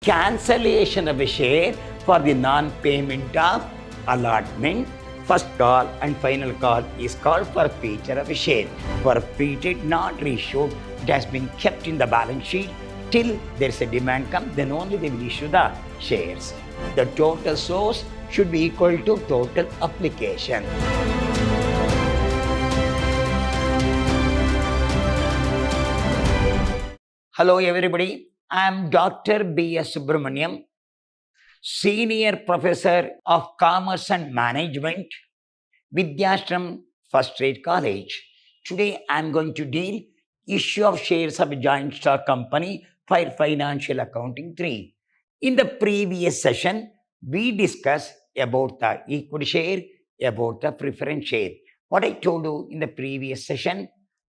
cancellation of a share for the non-payment of allotment, first call and final call is called forfeiture of a share. Forfeited, not reissued, it has been kept in the balance sheet till there is a demand come, then only they will issue the shares. The total source should be equal to total application. Hello everybody, I am Dr. B.S. Subramaniam, Senior Professor of Commerce and Management, Vidyashram First Rate College. Today I am going to deal issue of shares of a joint stock company for Financial Accounting 3. In the previous session, we discussed about the equity share, about the preference share. What I told you in the previous session,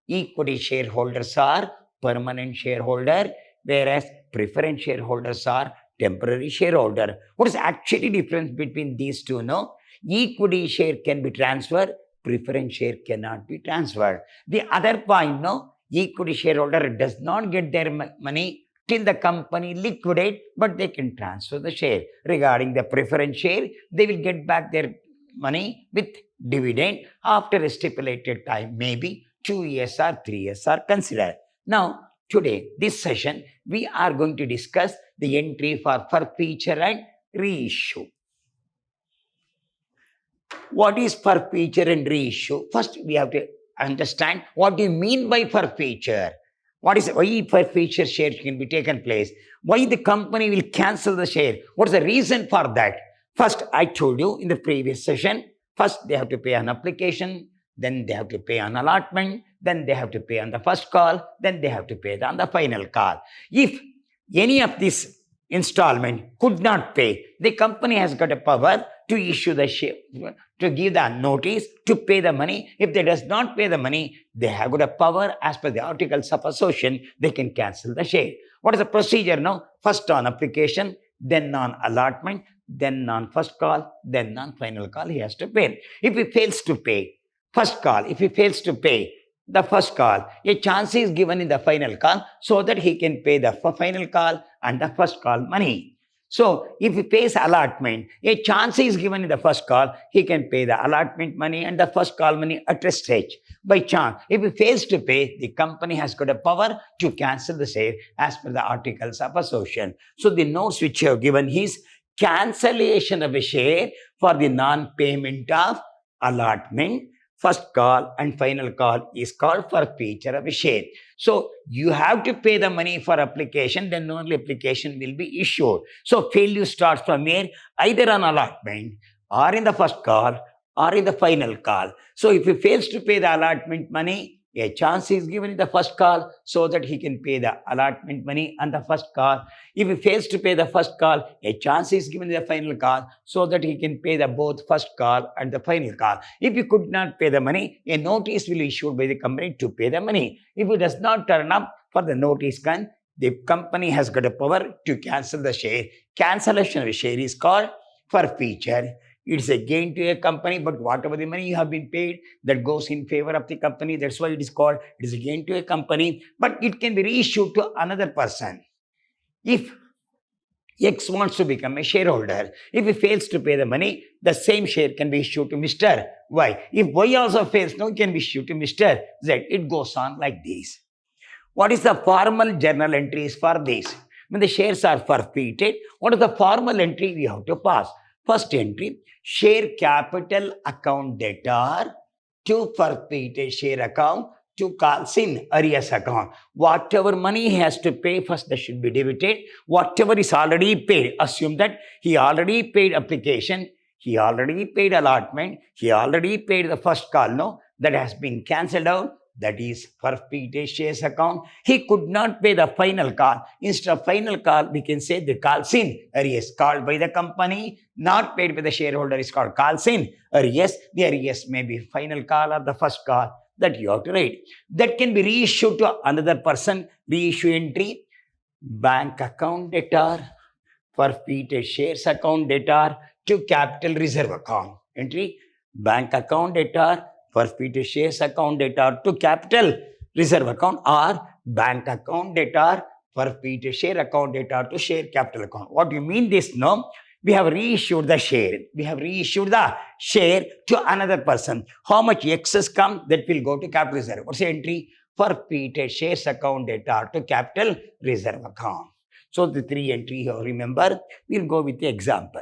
equity shareholders are permanent shareholder, whereas preference shareholders are temporary shareholder. What is actually difference between these two? No, equity share can be transferred, preference share cannot be transferred. The other point, no, equity shareholder does not get their money till the company liquidate, but they can transfer the share. Regarding the preference share, they will get back their money with dividend after a stipulated time, maybe 2 years or 3 years are considered. Now, today, this session, we are going to discuss the entry for forfeiture and reissue. What is forfeiture and reissue? First, we have to understand what do you mean by forfeiture. Why forfeiture share can be taken place? Why the company will cancel the share? What is the reason for that? First, I told you in the previous session, first they have to pay an application, then they have to pay an allotment, then they have to pay on the first call, then they have to pay on the final call. If any of this installment could not pay, the company has got a power to issue the share, to give the notice, to pay the money. If they does not pay the money, they have got a power as per the articles of association, they can cancel the share. What is the procedure now? First on application, then on allotment, then on first call, then on final call, he has to pay. If he fails to pay, first call, if he fails to pay the first call, a chance is given in the final call so that he can pay the final call and the first call money. So, if he pays allotment, a chance is given in the first call, he can pay the allotment money and the first call money at a stretch. By chance, if he fails to pay, the company has got a power to cancel the share as per the articles of association. So, the notes which you have given is cancellation of a share for the non-payment of allotment, first call and final call is called forfeiture of a share. So, you have to pay the money for application, then only application will be issued. So, failure starts from here, either on allotment or in the first call or in the final call. So, if he fails to pay the allotment money, a chance is given in the first call so that he can pay the allotment money on the first call. If he fails to pay the first call, a chance is given in the final call so that he can pay the both first call and the final call. If he could not pay the money, a notice will be issued by the company to pay the money. If he does not turn up for the notice, the company has got a power to cancel the share. Cancellation of a share is called forfeiture. It's a gain to a company, but whatever the money you have been paid, that goes in favor of the company. That's why it is called, it is a gain to a company, but it can be reissued to another person. If X wants to become a shareholder, if he fails to pay the money, the same share can be issued to Mr. Y. If Y also fails, no, it can be issued to Mr. Z. It goes on like this. What is the formal journal entries for this? When the shares are forfeited, what is the formal entry we have to pass? First entry, share capital account debtor to forfeited share account to calls in arrears account. Whatever money he has to pay, first that should be debited. Whatever is already paid, assume that he already paid application, he already paid allotment, he already paid the first call, no, that has been cancelled out. That is forfeited shares account. He could not pay the final call. Instead of final call, we can say the calls in arrears called by the company, not paid by the shareholder is called calls in arrears. The arrears may be final call or the first call that you have to write. That can be reissued to another person. Reissue entry, bank account debtor, forfeited shares account debtor to capital reserve account. Entry, bank account debtor, forfeited shares account debtor to capital reserve account, or bank account debtor, forfeited share account data to share capital account. What do you mean this? No, we have reissued the share. We have reissued the share to another person. How much excess come, that will go to capital reserve. What's the entry? Forfeited shares account data to capital reserve account. So the three entry here, remember, we'll go with the example.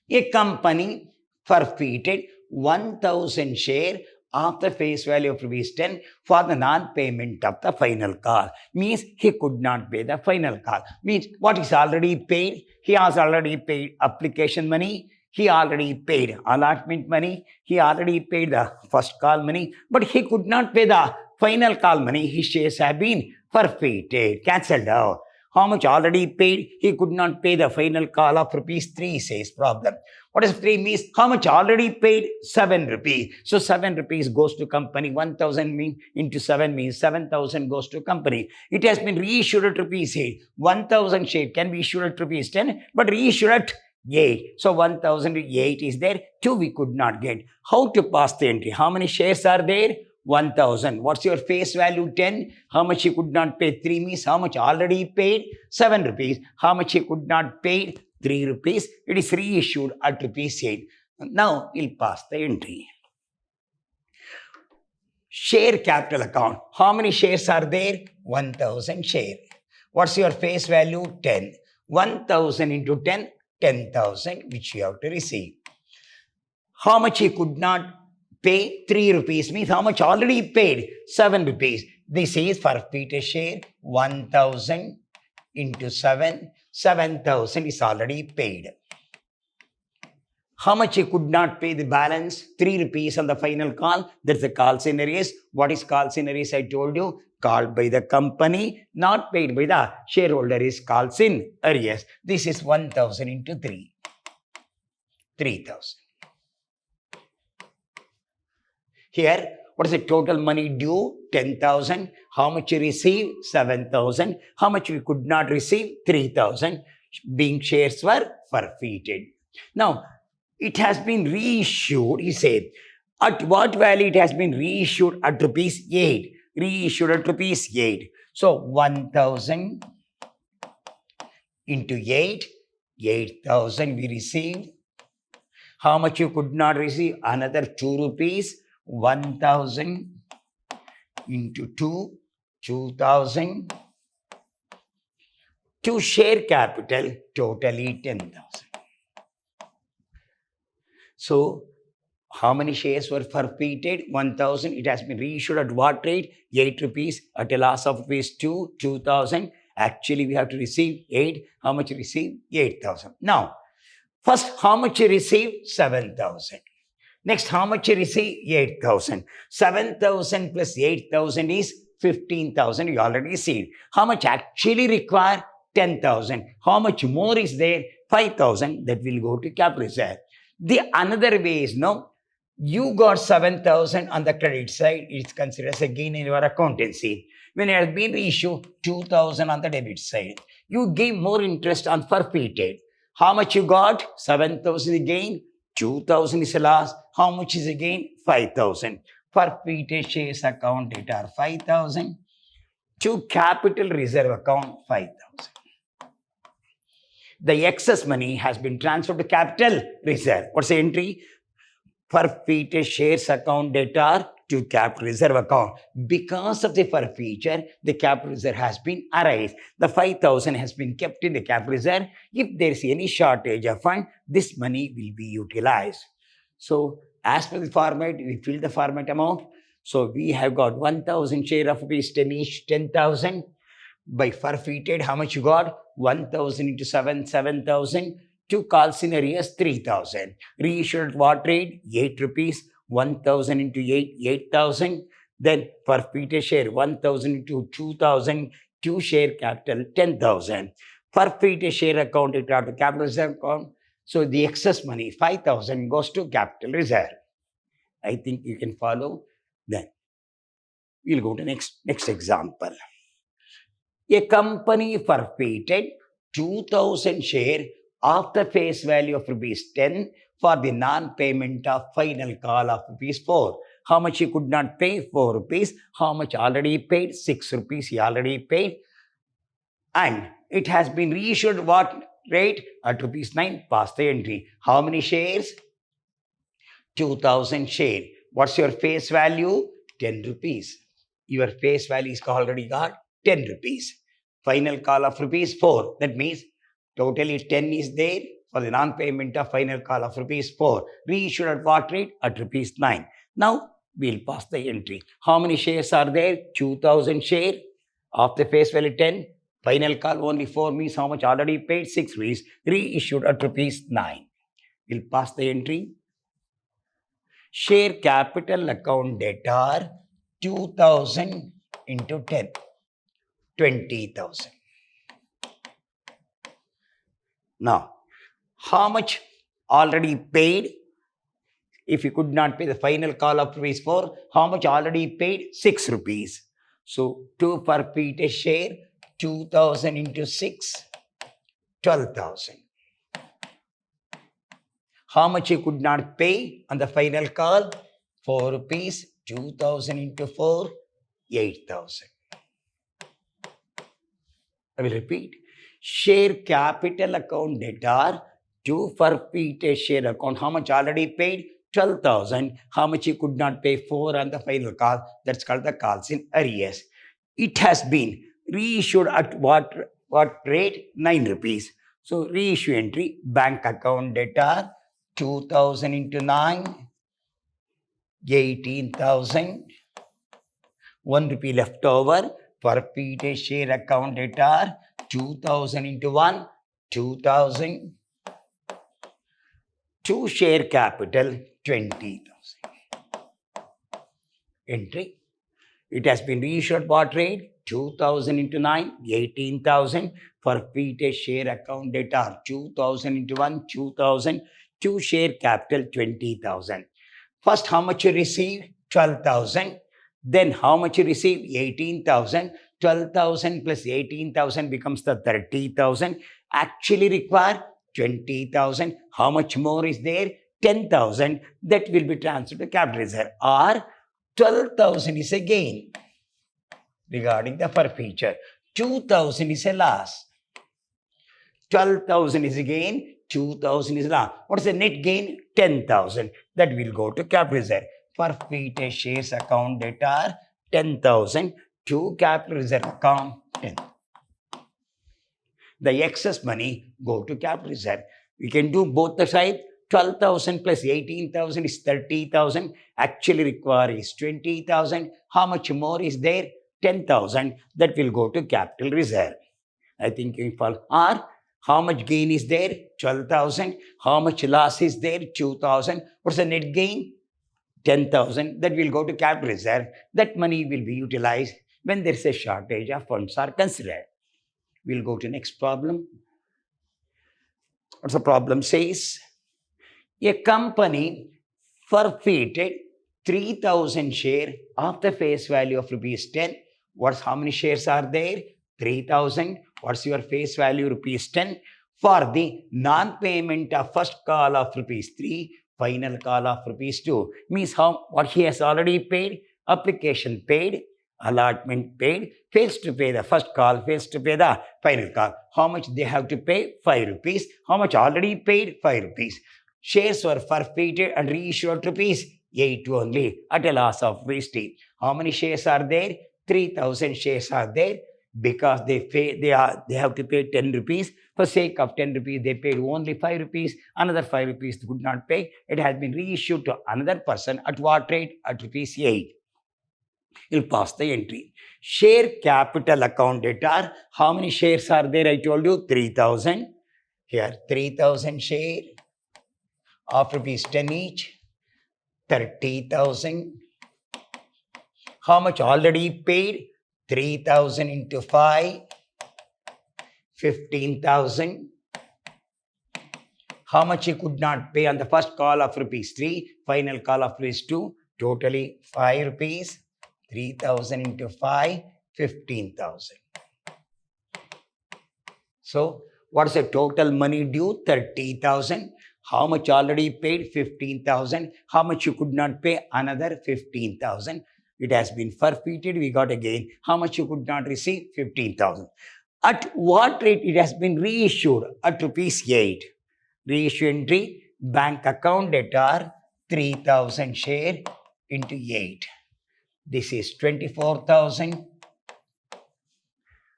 A company forfeited 1,000 share of the face value of rupees 10 for the non-payment of the final call. Means he could not pay the final call. Means what is already paid? He has already paid application money. He already paid allotment money. He already paid the first call money. But he could not pay the final call money. His shares have been forfeited, cancelled out. How much already paid? He could not pay the final call of rupees 3, says problem. What is 3 means? How much already paid? 7 rupees. So 7 rupees goes to company. 1,000 mean into 7 means 7,000 goes to company. It has been reissued at rupees 8. 1,000 share can be issued at rupees 10, but reissued at 8. So 1,008 is there. 2 we could not get. How to pass the entry? How many shares are there? 1,000. What's your face value? 10. How much he could not pay? 3 means how much already paid? 7 rupees. How much he could not pay? 3 rupees. It is reissued at rupees 8. Now we'll pass the entry. Share capital account. How many shares are there? 1,000 share. What's your face value? 10. 1,000 into 10, 10,000, which you have to receive. How much he could not pay? 3 rupees means how much already paid? 7 rupees. This is forfeited share. 1,000 into 7. 7,000 is already paid. How much he could not pay the balance? 3 rupees on the final call. That's the calls in arrears. What is calls in arrears? I told you. Called by the company, not paid by the shareholder is calls in arrears. This is 1,000 into 3. 3,000. Here, what is the total money due? 10,000. How much you receive? 7,000. How much we could not receive? 3,000. Being shares were forfeited. Now, it has been reissued, he said. At what value it has been reissued? At rupees 8. Reissued at rupees 8. So, 1,000 into 8. 8,000 we received. How much you could not receive? Another 2 rupees. 1,000 into 2, 2,000. To share capital, totally 10,000. So, how many shares were forfeited? 1,000. It has been reissued at what rate? 8 rupees at a loss of rupees 2, 2,000. Actually, we have to receive 8. How much you receive? 8,000. Now, first, how much you receive? 7,000. Next, how much you receive? 8,000. 7,000 plus 8,000 is 15,000. You already received. How much actually require? 10,000. How much more is there? 5,000. That will go to capital reserve. The another way is, no, you got 7,000 on the credit side. It's considered as a gain in your accountancy. When it has been reissued, 2,000 on the debit side. You give more interest on forfeited. How much you got? 7,000 is gain. 2,000 is a loss. How much is a gain? 5,000. Forfeited shares account data are 5,000. To capital reserve account, 5,000. The excess money has been transferred to capital reserve. What's the entry? Forfeited shares account data to capital reserve account. Because of the forfeiture, the capital reserve has been arised. The 5,000 has been kept in the capital reserve. If there is any shortage of fund, this money will be utilized. So, as per the format, we fill the format amount. So, we have got 1,000 share of rupees 10 each, 10,000. By forfeited, how much you got? 1,000 into 7, 7,000. 2 calls in arrears, 3,000. Reissued at what rate? 8 rupees. 1,000 into 8, 8,000. Then forfeited share, 1,000 into 2,000. 2 share capital, 10,000. Forfeited share account, it out to capital reserve account. So the excess money, 5,000, goes to capital reserve. I think you can follow. Then we'll go to next example. A company forfeited 2,000 share of the face value of rupees 10 for the non-payment of final call of rupees 4. How much he could not pay? 4 rupees. How much already paid? 6 rupees he already paid. And it has been reissued what rate? At rupees 9. Pass the entry. How many shares? 2000 share. What's your face value? 10 rupees. Your face value is already got 10 rupees. Final call of rupees 4. That means totally 10 is there for the non-payment of final call of rupees 4. Reissued at what rate? At rupees 9. Now we'll pass the entry. How many shares are there? 2000 share of the face value 10. Final call only 4 means how much already paid? 6 rupees. Reissued at rupees 9. We'll pass the entry. Share capital account debtor 2000 into 10. 20,000. Now, how much already paid? If you could not pay the final call of rupees 4, how much already paid? 6 rupees. So, 2 per Peter share, 2000 into 6, 12,000. How much you could not pay on the final call? 4 rupees, 2000 into 4, 8,000. I will repeat. Share capital account debtor, 2 for Peter share account. How much already paid? 12,000. How much you could not pay? 4 on the final call. That's called the calls in arrears. It has been reissued at what rate? 9 rupees. So reissue entry, bank account debtor, 2000 into 9, 18,000. 1 rupee left over. For Peter share account debtor, 2000 into 1, 2000. 2 share capital, 20,000. Entry. It has been reissued what rate? 2000 into 9, 18,000. For Peter share account debtor, 2000 into 1, 2000. 2 share capital, 20,000. First, how much you receive? 12,000. Then how much you receive? 18,000. 12,000 plus 18,000 becomes the 30,000. Actually require 20,000. How much more is there? 10,000. That will be transferred to capital reserve. Or 12,000 is a gain regarding the forfeiture. 2,000 is a loss. 12,000 is a gain. 2,000 is loss. What is the net gain? 10,000. That will go to capital reserve. Forfeited shares account debtor 10,000 to capital reserve account 10. The excess money go to capital reserve. We can do both the side. 12,000 plus 18,000 is 30,000. Actually require is 20,000. How much more is there? 10,000. That will go to capital reserve. I think you follow. Or how much gain is there? 12,000. How much loss is there? 2,000. What's the net gain? 10,000. That will go to capital reserve. That money will be utilized when there is a shortage of funds are considered. We'll go to next problem. What's the problem says? A company forfeited 3,000 share of the face value of rupees 10. How many shares are there? 3,000. What's your face value? Rupees 10. For the non-payment of first call of rupees 3, final call of rupees 2. Means what he has already paid? Application paid, allotment paid, fails to pay the first call, fails to pay the final call. How much they have to pay? 5 rupees. How much already paid? 5 rupees. Shares were forfeited and reissued at rupees 8 only at a loss of rupees 3. How many shares are there? 3,000 shares are there. Because they have to pay 10 rupees. For sake of 10 rupees, they paid only 5 rupees. Another 5 rupees they could not pay. It has been reissued to another person at what rate? At rupees 8. You'll pass the entry. Share capital account debtor. How many shares are there? I told you 3,000. Here 3,000 share of rupees 10 each. 30,000. How much already paid? 3,000 into 5, 15,000. How much he could not pay on the first call of rupees 3, final call of rupees 2, totally 5 rupees, 3,000 into 5, 15,000. So, what is the total money due? 30,000. How much already paid? 15,000. How much you could not pay? Another 15,000. It has been forfeited. We got again. How much you could not receive? 15,000. At what rate it has been reissued? At rupees 8. Reissue entry, bank account debtor, 3,000 share into 8. This is 24,000.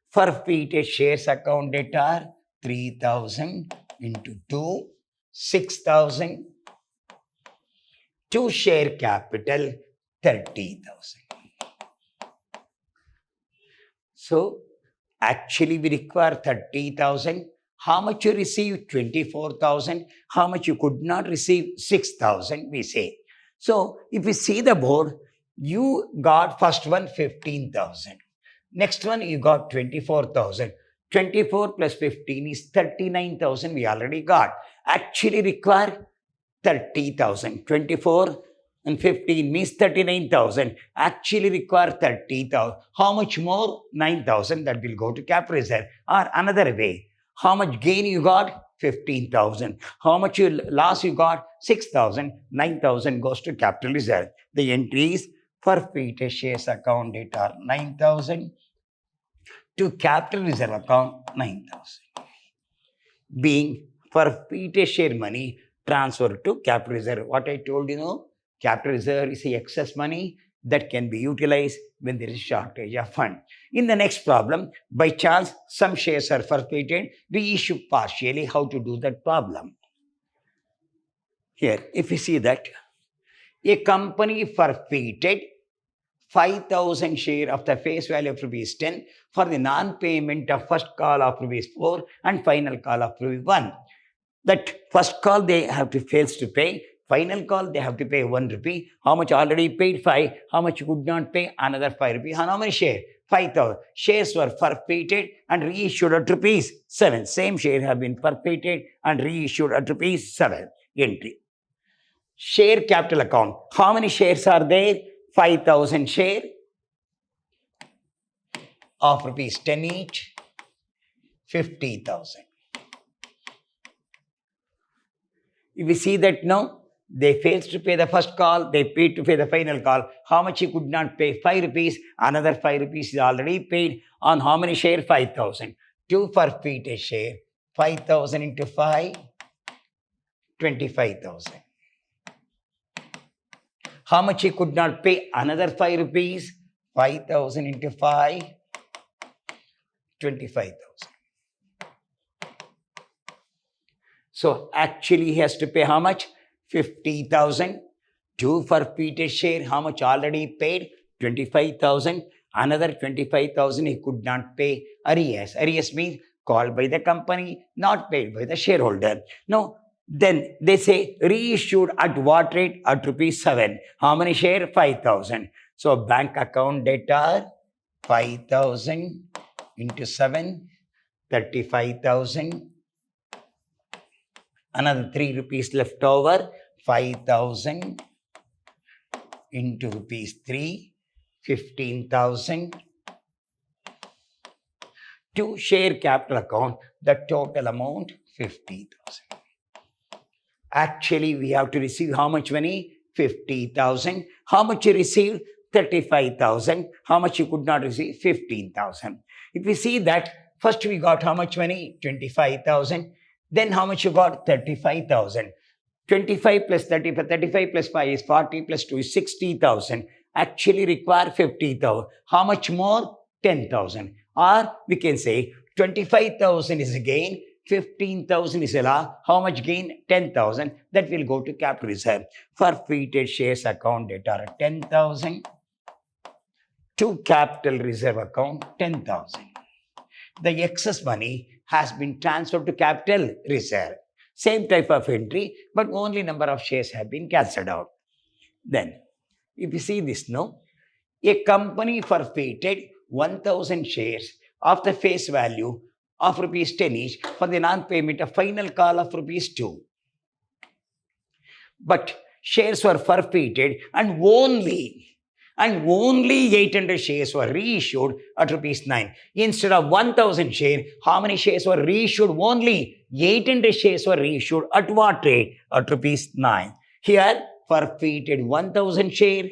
Forfeited shares account debtor, 3,000 into 2, 6,000. To share capital, 30,000. So, actually we require 30,000. How much you receive? 24,000. How much you could not receive? 6,000, we say. So, if we see the board, you got first one 15,000. Next one you got 24,000. 24 plus 15 is 39,000 we already got. Actually require 30,000. 24 and 15 means 39,000. Actually require 30,000. How much more? 9,000. That will go to capital reserve. Or another way, how much gain you got? 15,000. How much loss you got? 6,000. 9,000 goes to capital reserve. The entries forfeited shares account debtor 9,000 to capital reserve account 9,000. Being forfeited share money transferred to capital reserve. What I told you, capital reserve is the excess money that can be utilized when there is shortage of fund. In the next problem, by chance, some shares are forfeited, reissue partially. How to do that problem? Here, if you see that, a company forfeited 5,000 share of the face value of rupees 10 for the non-payment of first call of rupees 4 and final call of rupees 1. That first call they have to fails to pay. Final call, they have to pay 1 rupee. How much already paid? 5. How much you could not pay? Another 5 rupees. How many shares? 5,000. Shares were forfeited and reissued at rupees 7. Same share have been forfeited and reissued at rupees 7. Entry. Share capital account. How many shares are there? 5,000 share of rupees 10 each. 50,000. If we see that now, they failed to pay the first call, they paid to pay the final call. How much he could not pay? 5 rupees. Another 5 rupees is already paid on how many share? 5,000. 2 forfeited share. 5,000 into 5, 25,000. How much he could not pay? Another 5 rupees. 5,000 into 5, 25,000. So actually he has to pay how much? 50,000. 2 forfeited share. How much already paid? 25,000. Another 25,000 he could not pay. Arrears. Arrears means called by the company, not paid by the shareholder. Now, then they say reissued at what rate? At rupees 7. How many share? 5,000. So bank account debtor 5,000 into 7, 35,000. Another 3 rupees left over, 5,000 into rupees 3, 15,000. To share capital account, the total amount 50,000. Actually, we have to receive how much money? 50,000. How much you received? 35,000. How much you could not receive? 15,000. If we see that, first we got how much money? 25,000. Then how much you got? 35,000. 25 plus 35, 35 plus 5 is 40 plus 2 is 60,000. Actually require 50,000. How much more? 10,000. Or we can say 25,000 is a gain, 15,000 is a loss. How much gain? 10,000. That will go to capital reserve. Forfeited shares account debtor 10,000 to capital reserve account 10,000. The excess money has been transferred to capital reserve. Same type of entry, but only number of shares have been cancelled out. Then, if you see this now, a company forfeited 1,000 shares of the face value of rupees 10 each for the non-payment of final call of rupees 2. But shares were forfeited and only and only 800 shares were reissued at rupees 9. Instead of 1000 shares, how many shares were reissued? Only 800 shares were reissued at what rate? At rupees 9. Here, forfeited 1000 share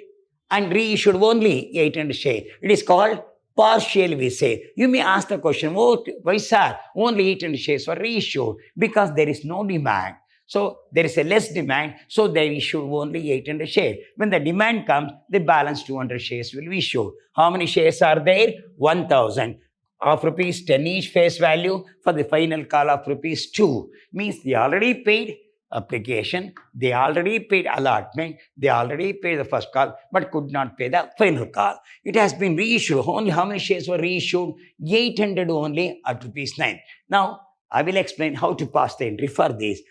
and reissued only 800 share. It is called partial, we say. You may ask the question, oh, why sir, only 800 shares were reissued? Because there is no demand. So there is a less demand, so they issue only 800 shares. When the demand comes, the balance 200 shares will be issued. How many shares are there? 1000 of rupees 10 each face value for the final call of rupees 2. Means they already paid application, they already paid allotment, they already paid the first call, but could not pay the final call. It has been reissued. Only how many shares were reissued? 800 only at rupees 9. Now, I will explain how to pass the entry for this.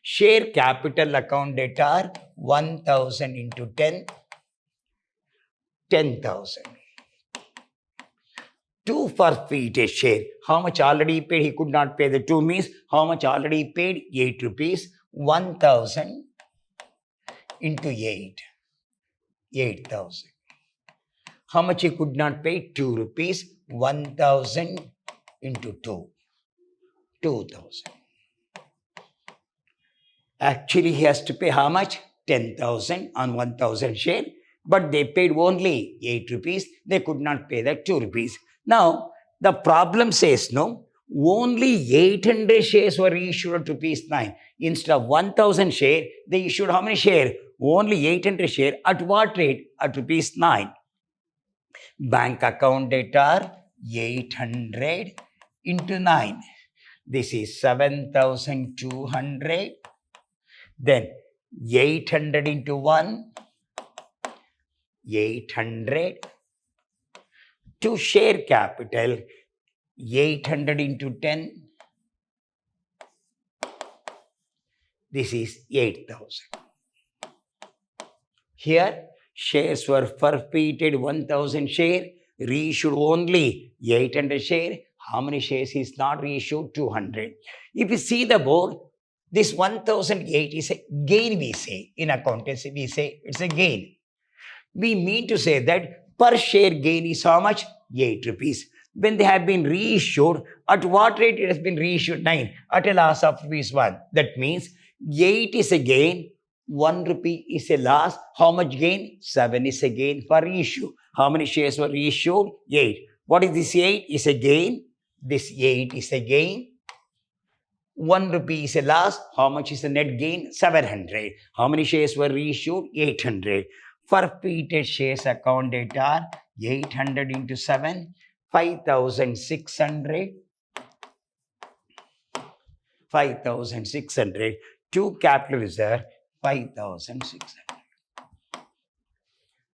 Share capital account debt are 1000 into 10, 10,000. 2 forfeited share. How much already paid? He could not pay the 2 means how much already paid? 8 rupees. 1000 into 8. 8,000. How much he could not pay? 2 rupees. 1000 into 2. 2,000. Actually, he has to pay how much? 10,000 on 1000 share. But they paid only 8 rupees. They could not pay the 2 rupees. Now, the problem says no, only 800 shares were issued at rupees 9. Instead of 1000 share, they issued how many share? Only 800 share. At what rate? At rupees 9. Bank account debt are 800 into 9. This is 7,200. Then 800 into 1. 800. To share capital, 800 into 10, this is 8,000. Here, shares were forfeited 1000 share, reissued only 800 share. How many shares is not reissued? 200. If you see the board, this 1008 is a gain, we say. In accountancy, we say it's a gain. We mean to say that per share gain is how much? 8 rupees. When they have been reissued, at what rate it has been reissued? 9. At a loss of rupees 1. That means 8 is a gain, 1 rupee is a loss. How much gain? 7 is a gain for reissue. How many shares were reissued? 8. What is this 8? Is a gain. This 8 is a gain. 1 rupee is a loss. How much is the net gain? 700. How many shares were reissued? 800. Forfeited shares account debt are 800 into 7, 5,600. 5,600. To capital reserve, 5,600.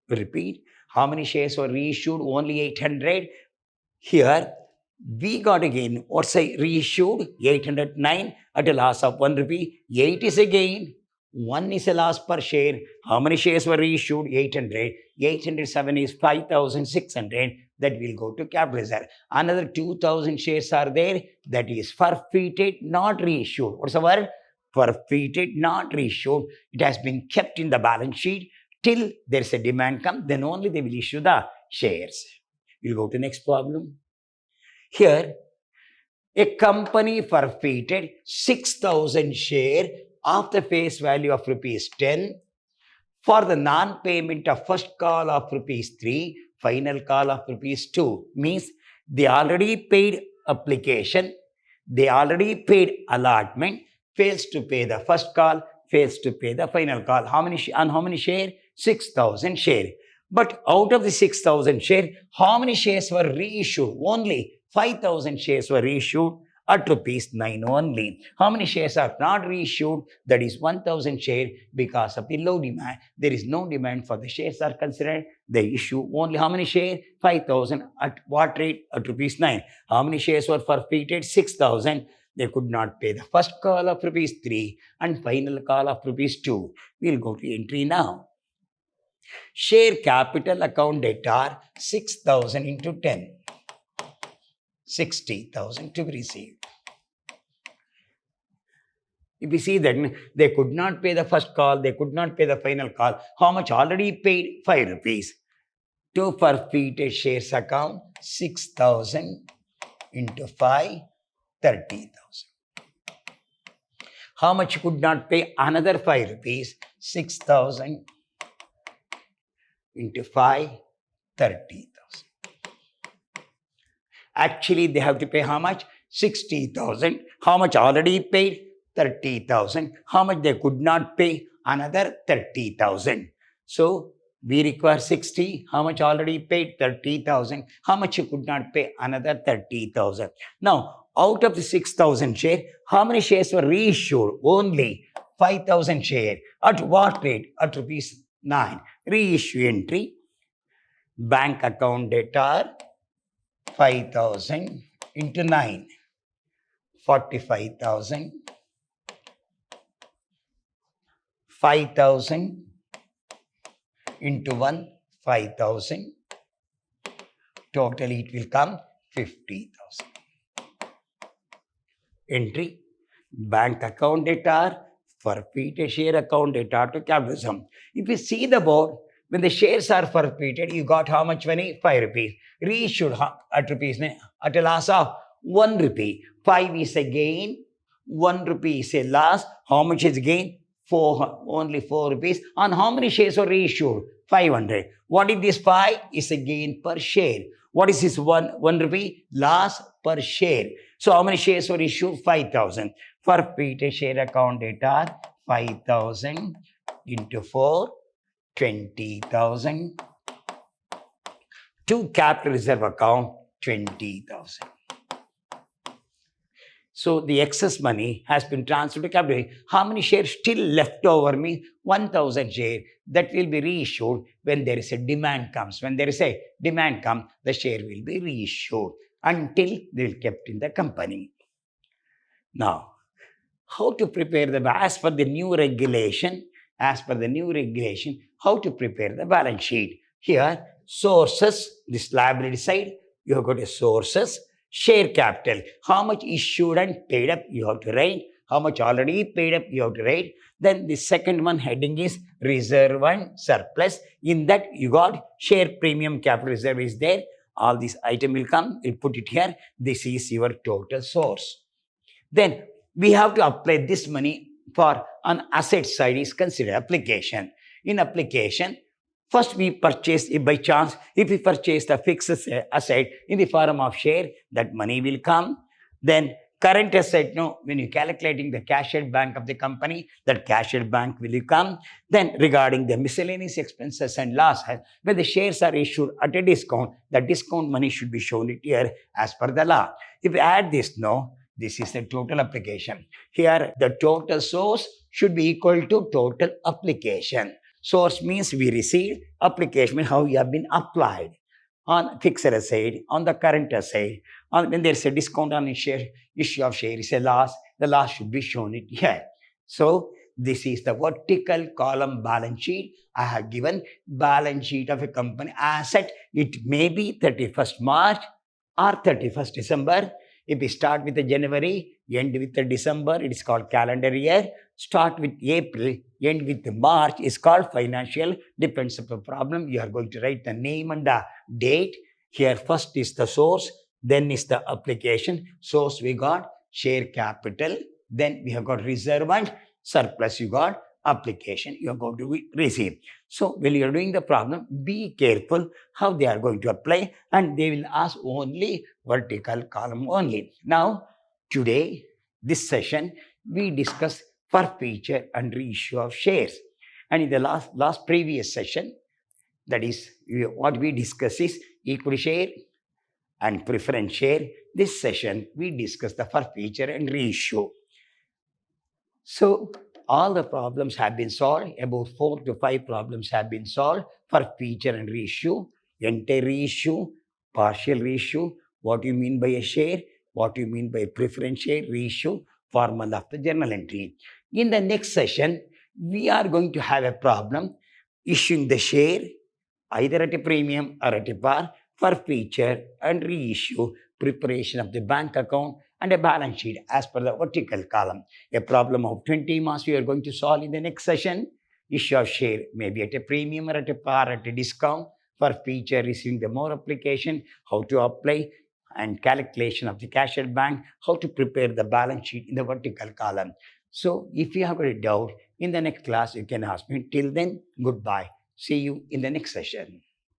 Repeat. How many shares were reissued? Only 800. Here, we got again, what's a reissued? 809 at a loss of 1 rupee. 8 is a gain. 1 is a loss per share. How many shares were reissued? 800. 807 is 5,600. That will go to capital reserve. Another 2,000 shares are there. That is forfeited, not reissued. What's the word? Forfeited, not reissued. It has been kept in the balance sheet till there's a demand come. Then only they will issue the shares. We'll go to next problem. Here, a company forfeited 6,000 share of the face value of rupees 10 for the non-payment of first call of rupees 3, final call of rupees 2. Means they already paid application, they already paid allotment, fails to pay the first call, fails to pay the final call. How many share? 6,000 share. But out of the 6,000 share, how many shares were reissued? Only 5,000 shares were reissued at rupees 9 only. How many shares are not reissued? That is 1,000 share because of the low demand. There is no demand for the shares are considered. They issue only how many shares? 5,000 at what rate? At rupees 9. How many shares were forfeited? 6,000. They could not pay the first call of rupees 3 and final call of rupees 2. We'll go to entry now. Share capital account debt are 6,000 into 10. 60,000 to be received. If you see that they could not pay the first call, they could not pay the final call, how much already paid? 5 rupees. To forfeited shares account, 6,000 into 5, 30,000. How much you could not pay? Another 5 rupees. 6,000 into 5, 30,000. Actually, they have to pay how much? 60,000. How much already paid? 30,000. How much they could not pay? Another 30,000. So, we require 60. How much already paid? 30,000. How much you could not pay? Another 30,000. Now, out of the 6,000 share, how many shares were reissued? Only 5,000 share. At what rate? At rupees 9. Reissue entry. Bank account data 5,000 into 9. 45,000. 5,000 into 1, 5,000. Totally it will come 50,000. Entry, bank account data, forfeited share account data to capitalism. If you see the board, when the shares are forfeited, you got how much money? 5 rupees. Reissued at rupees, at a loss of 1 rupee. 5 is a gain, 1 rupee is a loss. How much is gain? 4, only 4 rupees. On how many shares were reissued? 500. What is this 5? Is a gain per share. What is this 1 rupee? Loss per share. So how many shares were issued? 5,000. Forfeited share account data 5,000 into 4, 20,000. To capital reserve account 20,000. So the excess money has been transferred to capital. How many shares still left over? Means 1,000 shares that will be reissued when there is a demand comes. When there is a demand comes, the share will be reissued until they will kept in the company. Now, how to prepare as per the new regulation, how to prepare the balance sheet. Here, sources, this liability side, you have got a sources, share capital. How much issued and paid up, you have to write. How much already paid up, you have to write. Then the second one heading is reserve and surplus. In that, you got share premium capital reserve is there. All these item will come, we'll put it here. This is your total source. Then we have to apply this money for an asset side is considered application. In application, first we purchase, if by chance, if we purchase the fixed asset in the form of share, that money will come. Then current asset, when you're calculating the cash at bank of the company, that cash at bank will come. Then regarding the miscellaneous expenses and loss, when the shares are issued at a discount, the discount money should be shown it here as per the law. If we add this, this is the total application. Here, the total source should be equal to total application. Source means we received, application means how you have been applied on fixed asset, on the current asset. When there is a discount on issue of share is a loss, the loss should be shown it here. So, this is the vertical column balance sheet. I have given balance sheet of a company asset. It may be 31st March or 31st December. If we start with the January, end with the December, it is called calendar year. Start with April, end with the March, is called financial. Depends upon the problem. You are going to write the name and the date. Here first is the source, then is the application. Source we got share capital, then we have got reserve and surplus. You got application, you are going to receive. So when you are doing the problem, be careful how they are going to apply, and they will ask only vertical column only. Now, today, this session, we discuss forfeiture and reissue of shares. And in the last previous session, that is what we discuss is equity share and preference share. This session, we discuss the forfeiture and reissue. So, all the problems have been solved. About 4 to 5 problems have been solved for feature and reissue, entire reissue, partial reissue, what you mean by a share, what you mean by preference share, reissue, formula of the journal entry. In the next session, we are going to have a problem issuing the share either at a premium or at a par for feature and reissue preparation of the bank account and a balance sheet as per the vertical column. A problem of 20 marks we are going to solve in the next session. Issue of share maybe at a premium or at a par at a discount for feature receiving the more application, how to apply and calculation of the cash at bank, how to prepare the balance sheet in the vertical column. So if you have got a doubt in the next class, you can ask me. Till then, goodbye. See you in the next session.